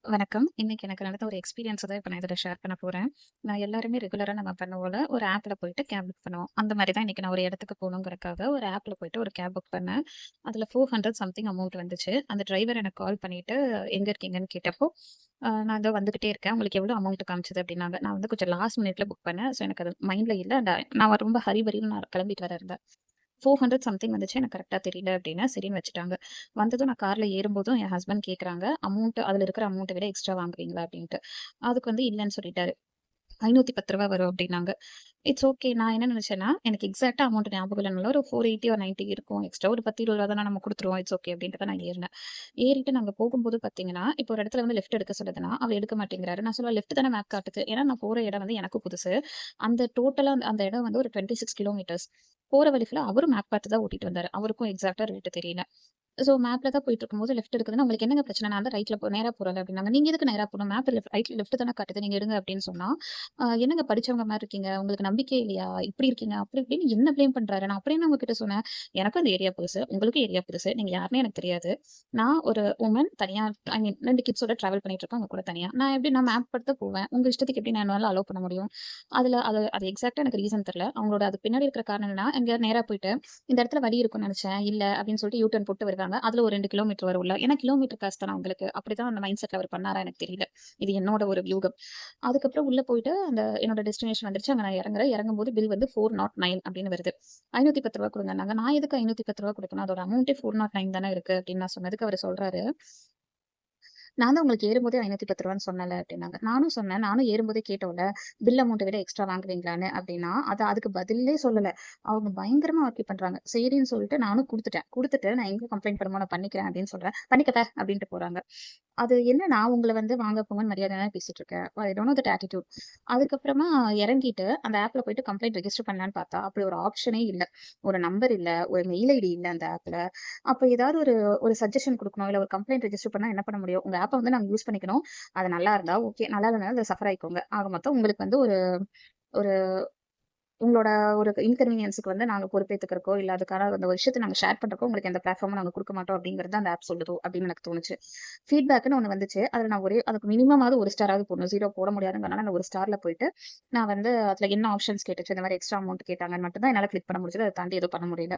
வணக்கம். இன்னைக்கு எனக்கு நடந்த ஒரு எக்ஸ்பீரியன்ஸ் தான் இப்ப நான் இதில ஷேர் பண்ண போறேன். நான் எல்லாருமே ரெகுலரா நம்ம பண்ணுவோம்ல, ஒரு ஆப்ல போயிட்டு கேப் புக் பண்ணுவோம். அந்த மாரி தான் இன்னைக்கு நான் ஒரு இடத்துக்கு போணுங்கிறதுக்காக ஒரு ஆப்ல போயிட்டு ஒரு கேப் புக் பண்ணேன். அதில 400 சம்திங் அமௌண்ட் வந்துச்சு. அந்த டிரைவர் எனக்கு கால் பண்ணிட்டு, எங்க இருக்கீங்கன்னு கேட்டப்போ, நான் இதோ வந்துகிட்டே இருக்கேன். உங்களுக்கு எவ்வளோ அமௌண்ட் காமிச்சது அப்டின்னாங்க. நான் வந்து கொஞ்சம் லாஸ்ட் மினிட்ல புக் பண்ணேன். ஸோ எனக்கு அது மைண்ட்ல இல்ல. நான் ரொம்ப ஹரி பரின்னு நான் கிளம்பிட்டு வேற இருந்தேன். 400 சம்திங் வந்துச்சு. எனக்கு கரெக்ட்டா தெரியல அப்டின்னா, சரின்னு வச்சுட்டாங்க. வந்ததும் நான் கார்ல ஏறும்போதும் என் ஹஸ்பண்ட் கேட்குறாங்க, அமௌண்ட் அதில இருக்கிற அமௌண்ட்ட விட எக்ஸ்ட்ரா வாங்குவீங்களா? அப்டின்ட்டு. அதுக்கு வந்து இல்லன்னு சொல்லிட்டாரு. ரூ. 510 வரும் அப்டின்னாங்க. It's okay. நான் என்ன நெனச்சேன்னா, எனக்கு எக்ஸாக்ட்டா அமௌண்ட் ஞாபகம் இல்லனால ஒரு 480 ஆர் 90 இருக்கும். எக்ஸ்ட்ரா ஒரு 10, 20 தானே நம்ம குடுத்துருவோம். இட்ஸ் ஓகே அப்டின்ட்டு தான் நான் ஏறினேன். ஏறிட்டு நாங்க போகும்போது பார்த்தீங்கன்னா, இப்போ ஒரு இடத்துல வந்து லெஃப்ட் எடுக்க சொல்லுதுன்னா, அவர் எடுக்க மாட்டேங்கிறாரு. நான் சொல்லுவேன் லெஃப்ட் தானே மேப் காட்டுது. ஏன்னா நான் போற இடம் வந்து எனக்கும் புதுசு. அந்த டோட்டலா அந்த இடம் வந்து ஒரு 26 கிலோமீட்டர்ஸ். போற வழி ஃபுல்லா அவரும் மேப் பார்த்து தான் ஓட்டிட்டு வந்தாரு. அவருக்கும் எக்ஸாக்ட்டா ரூட் தெரியல. ஸோ மேப்ல தான் போயிட்டுருக்கும்போது லெஃப்ட் எடுக்குதுன்னா, "உங்களுக்கு என்னங்க பிரச்சனை? நான் தான் ரைட்ல நேரா போறேன்ல" அப்டின்னாங்க. "நீங்க எதுக்கு நேரா போணும்? மேப் ரைட்ல லெஃப்ட் தானே காட்டுது. நீங்க எடுங்க" அப்டின்னு சொன்னா, என்னங்க படிச்சவங்க மாரி இருக்கீங்க. உங்களுக்கு நம்பிக்கையே இல்லையா? இப்டி இருக்கீங்க, அப்டி இப்டின்னு என்ன ப்ளேம் பண்றாரு. நான் அப்புறம் என்ன உங்ககிட்ட சொன்னேன். எனக்கும் இந்த ஏரியா புதுசு. உங்களுக்கும் ஏரியா புதுசு. நீங்க யாருன்னே எனக்கு தெரியாது. நான் ஒரு வுமன் தனியா ஐ மீன் 2 கிட்ஸோட டிராவல் பண்ணிட்டு இருக்கேன் உங்க கூட தனியா. நான் மேப் பார்த்து தான் போவேன். உங்க இஷ்டத்துக்கு எப்டி நான் என்னால அலோவ் பண்ண முடியும்? அது எக்ஸாக்ட்டா எனக்கு ரீசன் தெரியல. அவங்களோட அதுக்கு பின்னாடி இருக்கிற காரணம் என்னன்னா, எங்கேயாவது நேரா போயிட்டு, இந்த இடத்துல வழி இருக்கும்னு நெனச்சேன். இல்ல அப்டின்னு சொல்லிட்டு யூ டர்ன் போட்டு வருவாங்க. அதுல ஒரு 2 கிலோமீட்டர் வரும்ல. ஏன்னா கிலோமீட்டர் காசு தான அவங்களுக்கு. அப்படிதான் அந்த மைண்ட் செட்ல அவர் பண்ணாரா எனக்கு தெரியல. இது என்னோட ஒரு வியூகம். அதுக்கப்புறம் உள்ள போயிட்டு என்னோட டெஸ்டினேஷன் வந்துருச்சு. அங்க நான் இறங்குறேன். இறங்கும்போது பில் வந்து 409 அப்படின்னு வருது. ரூ. 510 குடுங்கன்னாங்க. நான் எதுக்கு ரூ. 510 குடுக்கணும்? அதோட அமௌண்டே 409 தானே இருக்கு அப்படின்னு நான் சொன்னதுக்கு அவரு சொல்றாரு, நான் தான் உங்களுக்கு ஏறும்போதே ரூ. 510 சொன்னேன்ல அப்டின்னாங்க. நானும் சொன்னேன். நானும் ஏறும்போதே கேட்டோம்ல, பில் அமௌண்ட்ட விட எக்ஸ்ட்ரா வாங்குவீங்களான்னு அப்டின்னா, அதுக்கு பதிலே சொல்லல. அவங்க பயங்கரமா ஆர்கியூ பண்றாங்க. சரின்னு சொல்லிட்டு நானும் குடுத்துட்டேன். குடுத்துட்டு நான் எங்க கம்ப்ளைண்ட் பண்ணுமோ நான் பண்ணிக்கிறேன் அப்டின்னு சொல்றேன். பண்ணிக்கத்த அப்டின்ட்டு போறாங்க. அது என்ன நான் உங்கள வந்து வாங்க போங்கன்னு மரியாதையா தானே பேசிட்டு இருக்கேன். I don't know that attitude. அதுக்கப்புறமா இறங்கிட்டு அந்த ஆப்ல போயிட்டு கம்ப்ளைண்ட் ரெஜிஸ்டர் பண்ணலான்னு பார்த்தா, அப்படி ஒரு ஆப்ஷனே இல்ல. ஒரு நம்பர் இல்ல, ஒரு மெயில் ஐடி இல்ல அந்த ஆப்ல. அப்ப ஏதாவது ஒரு ஒரு சஜஷன் குடுக்கணும். இல்ல ஒரு கம்ப்ளைண்ட் ரெஜிஸ்டர் பண்ணா என்ன பண்ண முடியும்? உங்க ஆப்ப வந்து நாங்க யூஸ் பண்ணிக்கணும். அது நல்லா இருந்தா ஓகே. நல்லா இல்லனாலும் அத சஃபர் ஆயிக்கோங்க. ஆக மொத்தம் உங்களுக்கு வந்து ஒரு ஒரு உங்களோட ஒரு இன்கன்வீனியன்ஸ்க்கு வந்து நாங்க பொறுப்பேத்துக்கிறக்கோ, இல்ல அதுக்கான அந்த ஒரு விஷயத்த நாங்க ஷேர் பண்றக்கோ, உங்களுக்கு எந்த பிளாட்ஃபார்மும் நாங்க குடுக்க மாட்டோம் அப்படிங்கிறது அந்த ஆப் சொல்லுதோ அப்படின்னு எனக்கு தோணுச்சு. ஃபீட்பேக்ன்னு ஒண்ணு வந்துச்சு. அதுல நான் அதுக்கு மினிமமாவது 1 ஸ்டாராவது போடணும். 0 போட முடியாதுங்கிறனால அந்த 1 ஸ்டார்ல போயிட்டு, நான் வந்து அதுல என்ன ஆப்ஷன்ஸ் கேட்டுச்சு, இந்த மாரி எக்ஸ்ட்ரா அமௌண்ட் கேட்டாங்கன்னு மட்டும் தான் என்னால கிளிக் பண்ண முடிஞ்சது. அத தாண்டி எதுவும் பண்ண முடியல.